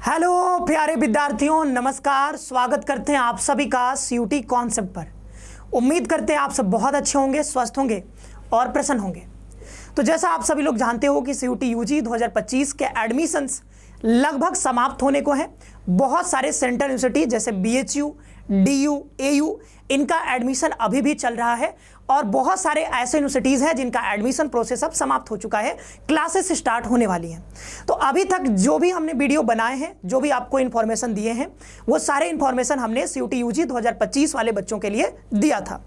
Hello प्यारे विद्यार्थियों, नमस्कार। स्वागत करते हैं आप सभी का सीयूटी कॉन्सेप्ट पर। उम्मीद करते हैं आप सब बहुत अच्छे होंगे, स्वस्थ होंगे और प्रसन्न होंगे। तो जैसा आप सभी लोग जानते हो कि सीयूटी यूजी 2025 के एडमिशन्स लगभग समाप्त होने को हैं। बहुत सारे सेंट्रल यूनिवर्सिटी जैसे बीएचयू, डीयू, एयू, इनका एडमिशन अभी भी चल रहा है और बहुत सारे ऐसे यूनिवर्सिटीज़ हैं जिनका एडमिशन प्रोसेस अब समाप्त हो चुका है, क्लासेस स्टार्ट होने वाली हैं। तो अभी तक जो भी हमने वीडियो बनाए हैं, जो भी आपको इन्फॉर्मेशन दिए हैं, वो सारे इन्फॉर्मेशन हमने सीयूटी यूजी 2025 वाले बच्चों के लिए दिया था।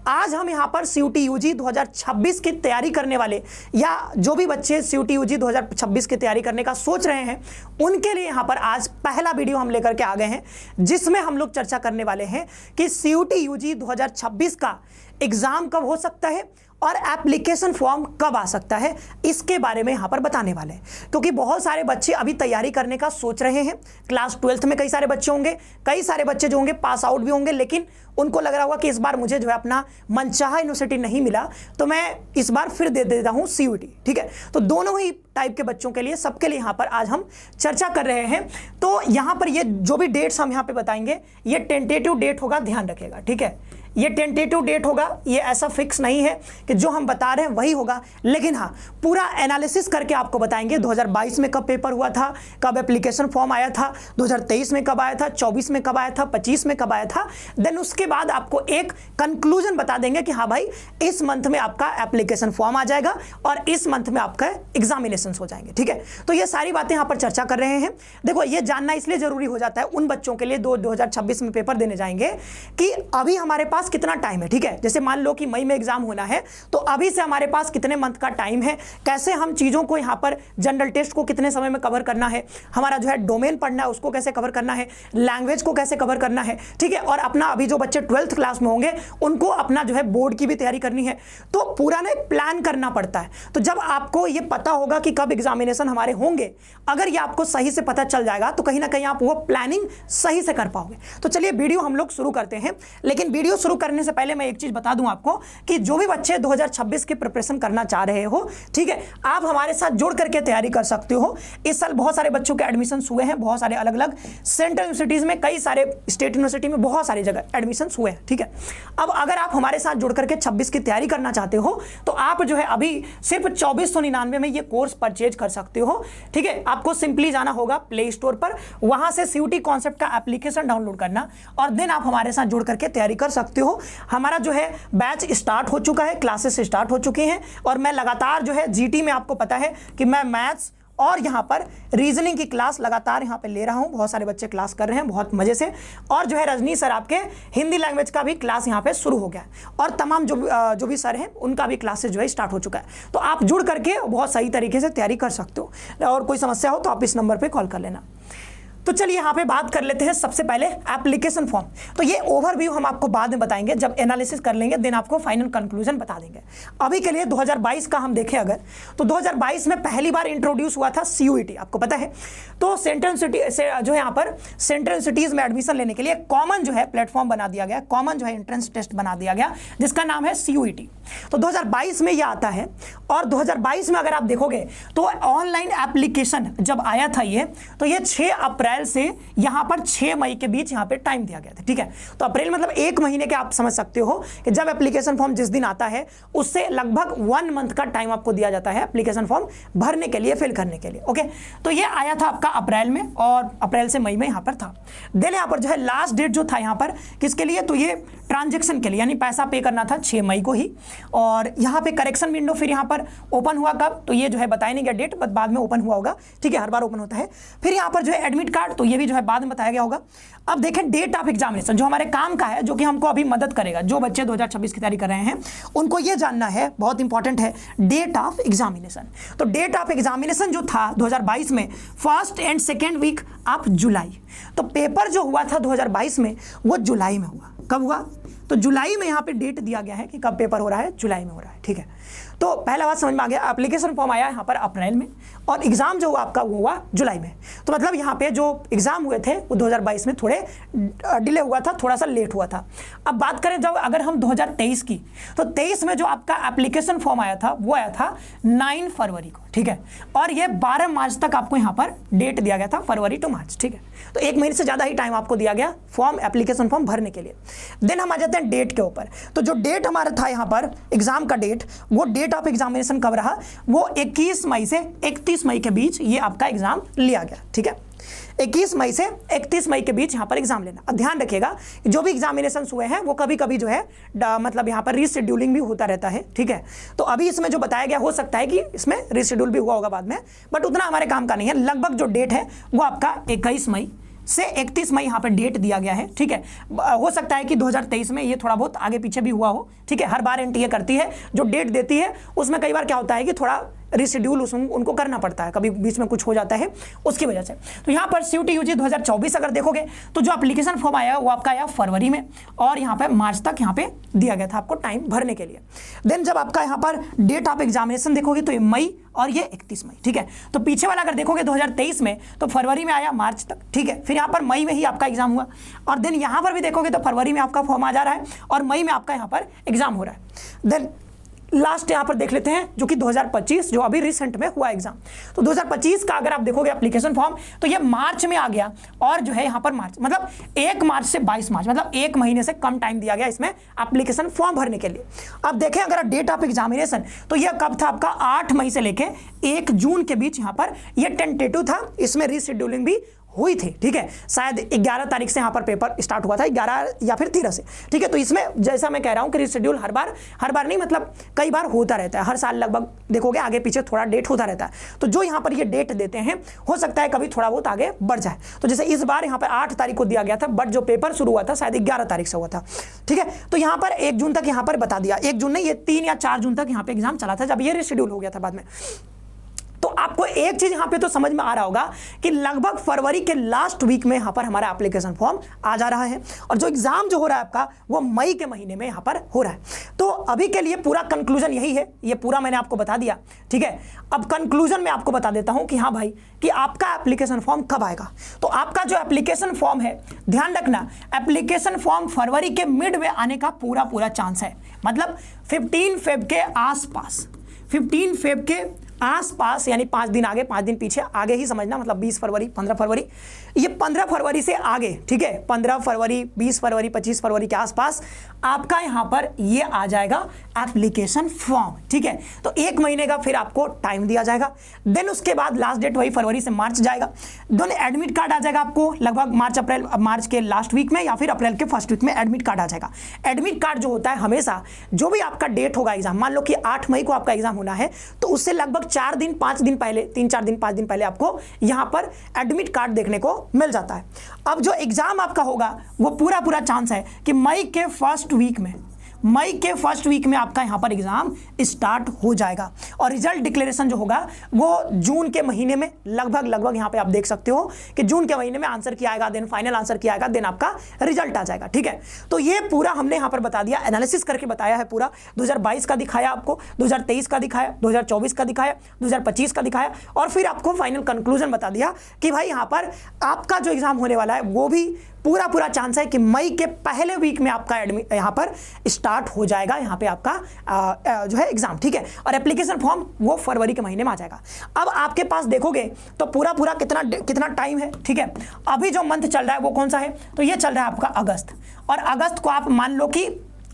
आज हम यहाँ पर सीयूटी यूजी 2026 की तैयारी करने वाले या जो भी बच्चे सीयूटी यूजी 2026 की तैयारी करने का सोच रहे हैं, उनके लिए यहाँ पर आज पहला वीडियो हम लेकर के आ गए हैं, जिसमें हम लोग चर्चा करने वाले हैं कि सीयूटी यूजी 2026 का एग्जाम कब हो सकता है और एप्लीकेशन फॉर्म कब आ सकता है, इसके बारे में यहाँ पर बताने वाले हैं। क्योंकि बहुत सारे बच्चे अभी तैयारी करने का सोच रहे हैं। क्लास 12th में कई सारे बच्चे होंगे, कई सारे बच्चे जो होंगे पास आउट भी होंगे, लेकिन उनको लग रहा होगा कि इस बार मुझे जो है अपना मनचाहा यूनिवर्सिटी नहीं मिला, तो मैं इस बार फिर दे देता हूँ सीयूटी। ठीक है, तो दोनों ही टाइप के बच्चों के लिए, सबके लिए यहाँ पर आज हम चर्चा कर रहे हैं। तो यहाँ पर ये जो भी डेट्स हम यहाँ पे बताएंगे, ये टेंटेटिव डेट होगा, ध्यान रखिएगा। ठीक है, ये टेंटेटिव डेट होगा, ये ऐसा फिक्स नहीं है कि जो हम बता रहे हैं वही होगा, लेकिन हाँ पूरा एनालिसिस करके आपको बताएंगे 2022 में कब पेपर हुआ था, कब एप्लीकेशन फॉर्म आया था, 2023 में कब आया था, 24 में कब आया था, 25 में कब आया था। देन उसके बाद आपको एक कंक्लूजन बता देंगे कि हाँ भाई इस मंथ में आपका एप्लीकेशन फॉर्म आ जाएगा और इस मंथ में आपका एग्जामिनेशन हो जाएंगे। ठीक है, तो ये सारी बातें यहाँ पर चर्चा कर रहे हैं। देखो, ये जानना इसलिए जरूरी हो जाता है उन बच्चों के लिए 2026 में पेपर देने जाएंगे कि अभी हमारे पास कितना टाइम है। ठीक है, जैसे मान लो कि मई में एग्जाम होना है, तो अभी से हमारे पास कितने मंथ का टाइम है, कैसे हम चीजों को यहाँ पर जनरल टेस्ट को कितने समय में कवर करना है, हमारा जो है डोमेन पढ़ना है उसको कैसे कवर करना है, लैंग्वेज को कैसे कवर करना है। ठीक है, और अपना अभी जो बच्चे 12th क्लास में होंगे उनको अपना जो है बोर्ड की भी तैयारी करनी है, तो पूरा ना प्लान करना पड़ता है। तो जब आपको ये पता होगा कि कब एग्जामिनेशन हमारे होंगे, अगर ये आपको सही से पता चल जाएगा तो कहीं ना कहीं आप वो प्लानिंग सही से कर पाओगे। तो चलिए वीडियो हम लोग शुरू करते हैं। लेकिन वीडियो शुरू करने से पहले मैं एक चीज बता दूं आपको कि जो भी बच्चे 2026 की प्रिपरेशन करना चाह रहे हो, ठीक है, आप हमारे साथ जुड़ करके तैयारी कर सकते हो। इस साल बहुत सारे बच्चों के एडमिशन हुए हैं, बहुत सारे अलग अलग सेंट्रल यूनिवर्सिटीज में, कई सारे स्टेट यूनिवर्सिटी में, बहुत सारी जगह एडमिशन हुए हैं। ठीक है, अब अगर आप हमारे साथ जुड़ करके 26 की तैयारी करना चाहते हो तो आप जो है अभी सिर्फ 2499 में ये कोर्स परचेज कर सकते हो। ठीक है, आपको सिंपली जाना होगा प्ले स्टोर पर, वहां से सीयूटी कॉन्सेप्ट का एप्लीकेशन डाउनलोड करना और देन आप हमारे साथ जुड़ करके तैयारी कर सकते हो। हमारा जो है बैच स्टार्ट हो चुका है, क्लासेस स्टार्ट हो चुकी हैं और मैं लगातार जो है जीटी में, आपको पता है कि मैं मैथ्स और यहाँ पर रीजनिंग की क्लास लगातार यहाँ पे ले रहा हूँ। बहुत सारे बच्चे क्लास कर रहे हैं बहुत मजे से, और जो है रजनी सर आपके हिंदी लैंग्वेज का भी क्लास यहाँ पे शुरू हो गया है और तमाम जो भी सर हैं उनका भी क्लासेस जो है स्टार्ट हो चुका है। तो आप जुड़ करके बहुत सही तरीके से तैयारी कर सकते हो और कोई समस्या हो तो आप इस नंबर पर कॉल कर लेना। तो चलिए यहाँ पे बात कर लेते हैं सबसे पहले एप्लीकेशन फॉर्म। तो ये ओवरव्यू हम आपको बाद में बताएंगे, जब एनालिसिस कर लेंगे देन आपको फाइनल कंक्लूजन बता देंगे। अभी के लिए 2022 का हम देखें अगर, तो 2022 में पहली बार इंट्रोड्यूस हुआ था सीयूईटी, आपको पता है। तो सेंट्रल सिटी से जो है यहाँ पर सेंट्रल सिटीज में एडमिशन लेने के लिए कॉमन जो है प्लेटफॉर्म बना दिया गया, कॉमन जो है एंट्रेंस टेस्ट बना दिया गया, जिसका नाम है सीयूईटी। तो 2022 में यह आता है और 2022 में अगर आप देखोगे तो ऑनलाइन एप्लीकेशन जब आया था ये, तो ये 6 अप्रैल से यहां पर 6 मई के बीच यहां पे टाइम दिया गया था। ठीक है, तो अप्रैल मतलब 1 महीने के आप समझ सकते हो कि जब एप्लीकेशन फॉर्म जिस दिन आता है उससे लगभग 1 मंथ का टाइम आपको दिया जाता है एप्लीकेशन फॉर्म भरने के लिए, फिल करने के लिए। ओके, तो ये आया था आपका अप्रैल में और अप्रैल से मई में यहां पर था। देन यहां पर जो है लास्ट डेट जो था यहां पर किसके लिए, तो ये ट्रांजेक्शन के लिए, यानी पैसा पे करना था 6 मई को ही। और यहाँ पे करेक्शन विंडो फिर यहाँ पर ओपन हुआ कब, तो ये जो है बताया नहीं गया डेट, बट बाद में ओपन हुआ होगा। ठीक है, हर बार ओपन होता है। फिर यहाँ पर जो है एडमिट कार्ड, तो ये भी जो है बाद में बताया गया होगा। अब देखें डेट ऑफ एग्जामिनेशन, जो हमारे काम का है, जो कि हमको अभी मदद करेगा, जो बच्चे 2026 की तैयारी कर रहे हैं उनको ये जानना है, बहुत इंपॉर्टेंट है, डेट ऑफ एग्जामिनेशन। तो डेट ऑफ एग्जामिनेशन जो था 2022 में, first and second week of July. तो पेपर जो हुआ था 2022 में वो जुलाई में हुआ। कब हुआ, तो जुलाई में यहाँ पे डेट दिया गया है कि कब पेपर हो रहा है, जुलाई में हो रहा है। ठीक है, तो पहला बात समझ में आ गया। एप्लीकेशन फॉर्म आया यहाँ पर अप्रैल में और एग्जाम जो हुआ आपका वो हुआ जुलाई में। तो मतलब यहाँ पे जो एग्जाम हुए थे वो 2022 में थोड़े डिले हुआ था, थोड़ा सा लेट हुआ था। अब बात करें जब अगर हम 2023 की, तो 23 में जो आपका एप्लीकेशन फॉर्म आया था वो आया था 9 फरवरी को। ठीक है। और ये 12 मार्च तक आपको यहाँ पर डेट दिया गया था, फरवरी टू मार्च, ठीक है। तो 1 महीने से ज़्यादा ही टाइम आपको दिया गया फॉर्म, एप्लीकेशन फॉर्म भरने के लिए। देन हम आ जाते हैं डेट के ऊपर। तो जो डेट हमारा था यहाँ पर एग्जाम का डेट, वो डेट ऑफ एग्जामिनेशन कब रहा, वो 21 मई से 31 मई के बीच ये आपका एग्जाम लिया गया, ठीक है। 21 मई से 31 मई के बीच यहाँ पर एग्जाम लेना। अब ध्यान रखिएगा जो भी एग्जामिनेशन हुए हैं वो कभी कभी जो है मतलब यहाँ पर रीशेड्यूलिंग भी होता रहता है, ठीक है। तो अभी इसमें जो बताया गया हो सकता है कि इसमें रीशेड्यूल भी हुआ होगा बाद में, बट उतना हमारे काम का नहीं है। लगभग जो डेट है वो आपका 21 मई से 31 मई यहाँ पर डेट दिया गया है, ठीक है। हो सकता है कि 2023 में ये थोड़ा बहुत आगे पीछे भी हुआ हो, ठीक है। हर बार एनटीए करती है, जो डेट देती है उसमें कई बार क्या होता है कि थोड़ा रिशेड्यूल उनको करना पड़ता है, कभी बीच में कुछ हो जाता है उसकी वजह से। तो यहाँ पर सीयूटी यूजी 2024 अगर देखोगे तो जो एप्लीकेशन फॉर्म आया वो आपका आया फरवरी में, और यहाँ पे मार्च तक यहाँ पे दिया गया था आपको टाइम भरने के लिए। देन जब आपका यहाँ पर डेट ऑफ एग्जामिनेशन देखोगे तो ये मई और ये 31 मई, ठीक है। तो पीछे वाला अगर देखोगे 2023 में तो फरवरी में आया मार्च तक, ठीक है। फिर यहाँ पर मई में ही आपका एग्जाम हुआ, और देन यहाँ पर भी देखोगे तो फरवरी में आपका फॉर्म आ जा रहा है और मई में आपका यहाँ पर एग्जाम हो रहा है। देन लास्ट यहाँ पर देख लेते हैं जो कि 2025 जो अभी रिसेंट में हुआ एग्जाम। तो 2025 का अगर आप देखोगे एप्लीकेशन फॉर्म तो ये मार्च में आ गया, और जो है यहाँ पर मार्च मतलब 1 मार्च से 22 मार्च मतलब 1 महीने से कम टाइम दिया गया इसमें एप्लीकेशन फॉर्म भरने के लिए। अब देखें अगर डेट ऑफ एग्जामिनेशन तो ये कब था आपका 8 मई से लेके 1 जून के बीच यहाँ पर ये टेंटेटिव था, इसमें रीशेड्यूलिंग भी हुई थी, ठीक है। शायद 11 तारीख से यहाँ पर पेपर स्टार्ट हुआ था, 11 या फिर 13 से, ठीक है। तो इसमें जैसा मैं कह रहा हूँ कि रिशेड्यूल हर बार नहीं मतलब कई बार होता रहता है, हर साल लगभग देखोगे आगे पीछे थोड़ा डेट होता रहता है। तो जो यहाँ पर ये डेट देते हैं हो सकता है कभी थोड़ा बहुत आगे बढ़ जाए। तो जैसे इस बार यहाँ पर 8 तारीख को दिया गया था, बट जो पेपर शुरू हुआ था शायद 11 तारीख से हुआ था, ठीक है। तो यहाँ पर 1 जून तक यहाँ पर बता दिया, 1 जून नहीं ये 3 या 4 जून तक यहाँ पे एग्जाम चला था जब ये रिशेड्यूल हो गया था बाद में। तो आपको एक चीज यहां पे तो समझ में आ रहा होगा कि लगभग फरवरी के लास्ट वीक में यहां पर हमारा एप्लीकेशन फॉर्म आ जा रहा है, और जो एग्जाम जो हो रहा है आपका वो मई के महीने में यहां पर हो रहा है। तो अभी के लिए पूरा कंक्लूजन यही है, ये पूरा मैंने आपको बता दिया, ठीक है। अब कंक्लूजन में आपको बता देता हूं कि हाँ भाई कि आपका एप्लीकेशन फॉर्म कब आएगा। तो आपका जो एप्लीकेशन फॉर्म है, ध्यान रखना एप्लीकेशन फॉर्म फरवरी के मिड में आने का पूरा चांस है, मतलब 15 फेब के आसपास, 15 फेब के आसपास, यानी 5 दिन आगे 5 दिन पीछे आगे ही समझना, मतलब 20 फरवरी 15 फरवरी, ये 15 फरवरी से आगे, ठीक है। 15 फरवरी 20 फरवरी 25 फरवरी के आसपास आपका यहाँ पर ये आ जाएगा एप्लीकेशन फॉर्म, ठीक है। तो 1 महीने का फिर आपको टाइम दिया जाएगा। देन उसके बाद लास्ट डेट वही फरवरी से मार्च जाएगा। दोनों एडमिट कार्ड आ जाएगा आपको लगभग मार्च के लास्ट वीक में या फिर अप्रैल के फर्स्ट वीक में एडमिट कार्ड आ जाएगा। एडमिट कार्ड जो होता है हमेशा जो भी आपका डेट होगा एग्जाम, मान लो कि 8 मई को आपका एग्जाम होना है तो उससे लगभग 4 दिन 5 दिन पहले, 3-4 दिन 5 दिन पहले आपको यहां पर एडमिट कार्ड देखने को मिल जाता है। अब जो एग्जाम आपका होगा वो पूरा चांस है कि मई के फर्स्ट वीक में आपका यहां पर एग्जाम स्टार्ट हो जाएगा, और रिजल्ट डिक्लेरेशन जो होगा वो जून के महीने में लगभग यहां पे आप देख सकते हो कि जून के महीने में आंसर किया आएगा, देन फाइनल आंसर किया आएगा, देन आपका रिजल्ट आ जाएगा, ठीक है। तो ये पूरा हमने यहां पर बता दिया, एनालिसिस करके बताया है पूरा। 2022 का दिखाया आपको, 2023 का दिखाया, 2024 का दिखाया, 2025 का दिखाया, और फिर आपको फाइनल कंक्लूजन बता दिया कि भाई यहां पर आपका जो एग्जाम होने वाला है वो भी पूरा चांस है कि मई के पहले वीक में आपका यहाँ पर स्टार्ट हो जाएगा, यहाँ पे आपका जो है एग्जाम, ठीक है। और एप्लीकेशन फॉर्म वो फरवरी के महीने में आ जाएगा। अब आपके पास देखोगे तो पूरा कितना टाइम है, ठीक है। अभी जो मंथ चल रहा है वो कौन सा है, तो ये चल रहा है आपका अगस्त, और अगस्त को आप मान लो कि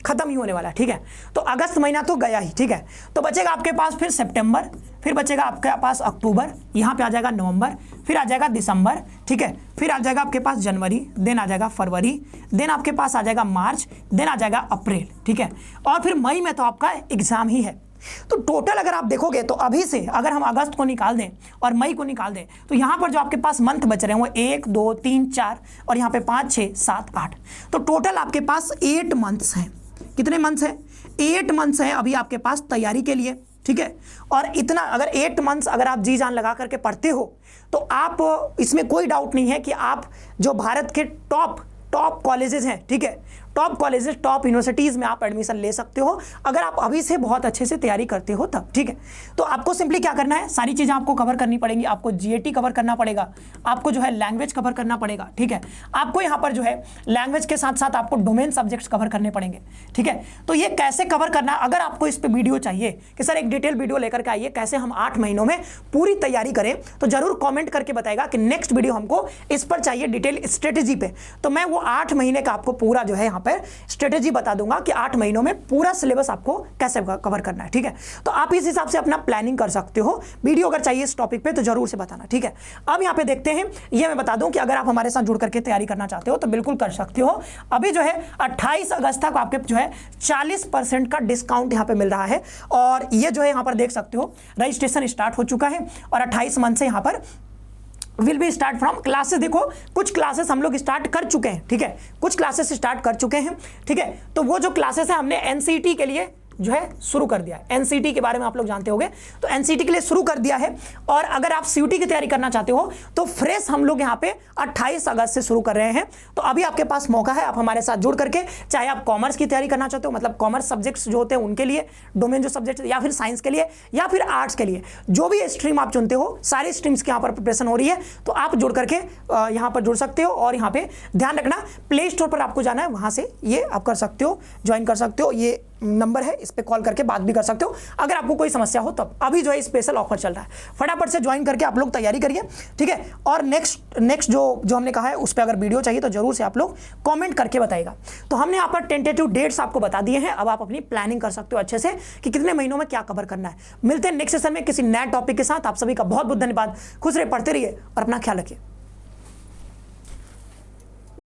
खत्म ही होने वाला है, ठीक है। तो अगस्त महीना तो गया ही, ठीक है। तो बचेगा आपके पास फिर सितंबर, फिर बचेगा आपके पास अक्टूबर, यहाँ पे आ जाएगा नवंबर, फिर आ जाएगा दिसंबर, ठीक है। फिर आ जाएगा आपके पास जनवरी, देन आ जाएगा फरवरी, देन आपके पास आ जाएगा मार्च, देन आ जाएगा अप्रैल, ठीक है। और फिर मई में तो आपका एग्जाम ही है। तो टोटल अगर आप देखोगे तो अभी से अगर हम अगस्त को निकाल दें और मई को निकाल दें तो यहाँ पर जो आपके पास मंथ बच रहे हैं वो 1 2 3 4 और यहाँ पे 5 6 7 8, तो टोटल आपके पास 8 मंथ्स हैं। कितने मंथ्स हैं? 8 मंथ्स हैं अभी आपके पास तैयारी के लिए, ठीक है। और इतना अगर 8 मंथ्स अगर आप जी जान लगा करके पढ़ते हो तो आप, इसमें कोई डाउट नहीं है कि आप जो भारत के टॉप कॉलेजेस हैं, ठीक है, टॉप कॉलेजेस, टॉप यूनिवर्सिटीज़ में आप एडमिशन ले सकते हो अगर आप अभी से बहुत अच्छे से तैयारी करते हो तब। ठीक है, तो आपको सिंपली क्या करना है, सारी चीज़ें आपको कवर करनी पड़ेंगी। आपको जीएटी कवर करना पड़ेगा, आपको जो है लैंग्वेज कवर करना पड़ेगा। ठीक है, आपको यहाँ पर जो है लैंग्वेज के साथ साथ आपको डोमेन सब्जेक्ट्स कवर करने पड़ेंगे। ठीक है, तो ये कैसे कवर करना, अगर आपको इस पे वीडियो चाहिए कि सर एक डिटेल वीडियो लेकर के आइए कैसे हम 8 महीनों में पूरी तैयारी करें, तो जरूर कमेंट करके बताएगा कि नेक्स्ट वीडियो हमको इस पर चाहिए डिटेल स्ट्रेटेजी पे। तो मैं वो 8 महीने का आपको पूरा जो है यहाँ पर स्ट्रेटेजी बता दूंगा कि 8 महीनों में पूरा सिलेबस आपको कैसे कवर करना है। ठीक है, तो आप इस हिसाब से अपना प्लानिंग कर सकते हो। वीडियो अगर चाहिए इस टॉपिक पे तो जरूर से बताना। ठीक है, अब यहाँ पे देखते हैं, ये मैं बता दूं कि अगर आप हमारे साथ जुड़ करके तैयारी करना चाहते हो तो बिल्कुल कर सकते हो। अभी जो है 28 अगस्त तक आपके जो है 40% का डिस्काउंट यहाँ पे मिल रहा है, और ये जो है यहाँ पर देख सकते हो रजिस्ट्रेशन स्टार्ट हो चुका है, और 28 मंथ से यहाँ पर will be start from classes. देखो कुछ क्लासेस हम लोग स्टार्ट कर चुके हैं। ठीक है, कुछ क्लासेस स्टार्ट कर चुके हैं। ठीक है, तो वो जो क्लासेस है हमने एनसीटी के लिए जो है शुरू कर दिया है। एनसीटी के बारे में आप लोग जानते होंगे, तो एनसीटी के लिए शुरू कर दिया है। और अगर आप सीयूटी की तैयारी करना चाहते हो तो फ्रेश हम लोग यहाँ पे 28 अगस्त से शुरू कर रहे हैं। तो अभी आपके पास मौका है, आप हमारे साथ जुड़ करके, चाहे आप कॉमर्स की तैयारी करना चाहते हो, मतलब कॉमर्स सब्जेक्ट्स जो होते हैं उनके लिए, डोमेन जो सब्जेक्ट, या फिर साइंस के लिए, या फिर आर्ट्स के लिए, जो भी स्ट्रीम आप चुनते हो, सारी स्ट्रीम्स की यहाँ पर प्रिपरेशन हो रही है। तो आप जुड़ करके यहाँ पर जुड़ सकते हो। और यहाँ पे ध्यान रखना, प्ले स्टोर पर आपको जाना है, वहाँ से ये आप कर सकते हो, ज्वाइन कर सकते हो। ये नंबर है, इस पे कॉल करके बात भी कर सकते हो अगर आपको कोई समस्या हो तब। अभी जो है स्पेशल ऑफर चल रहा है, फटाफट से ज्वाइन करके आप लोग तैयारी करिए। ठीक है, और नेक्स्ट जो हमने कहा है उस पर अगर वीडियो चाहिए तो जरूर से आप लोग कमेंट करके बताइएगा। तो हमने यहाँ पर टेंटेटिव डेट्स आपको बता दिए हैं, अब आप अपनी प्लानिंग कर सकते हो अच्छे से कि कितने महीनों में क्या कवर करना है। मिलते हैं नेक्स्ट सेशन में किसी नए टॉपिक के साथ। आप सभी का बहुत बहुत धन्यवाद। खुश रहिए, पढ़ते रहिए और अपना ख्याल रखिए।